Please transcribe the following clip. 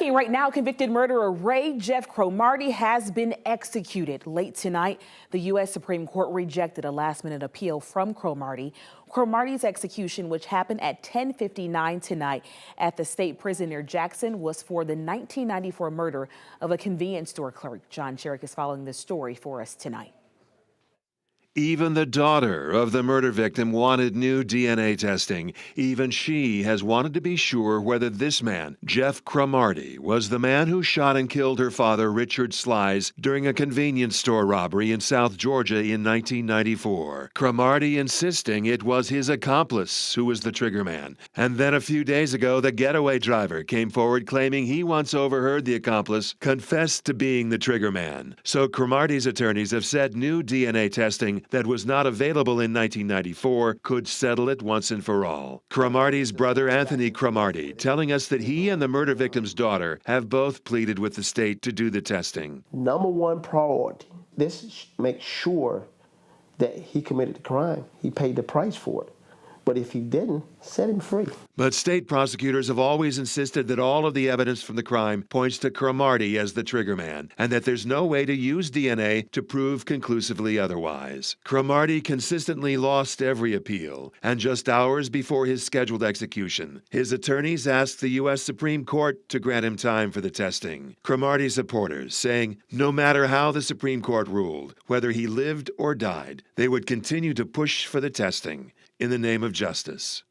Right now, convicted murderer Jeff Cromartie has been executed. Late tonight, the U.S. Supreme Court rejected a last-minute appeal from Cromartie. Cromartie's execution, which happened at 10:59 tonight at the state prison near Jackson, was for the 1994 murder of a convenience store clerk. John Sherrick is following this story for us tonight. Even the daughter of the murder victim wanted new DNA testing. Even she has wanted to be sure whether this man, Jeff Cromartie, was the man who shot and killed her father, Richard Slies, during a convenience store robbery in South Georgia in 1994. Cromartie insisting it was his accomplice who was the triggerman. And then a few days ago, the getaway driver came forward claiming he once overheard the accomplice confess to being the triggerman. So Cromartie's attorneys have said new DNA testing that was not available in 1994 could settle it once and for all. Cromartie's brother Anthony Cromartie telling us that he and the murder victim's daughter have both pleaded with the state to do the testing. Number one priority, this makes sure that he committed the crime. He paid the price for it. But if he didn't, set him free. But state prosecutors have always insisted that all of the evidence from the crime points to Cromartie as the triggerman, and that there's no way to use DNA to prove conclusively otherwise. Cromartie consistently lost every appeal, and just hours before his scheduled execution, his attorneys asked the U.S. Supreme Court to grant him time for the testing. Cromartie supporters saying no matter how the Supreme Court ruled, whether he lived or died, they would continue to push for the testing in the name of justice.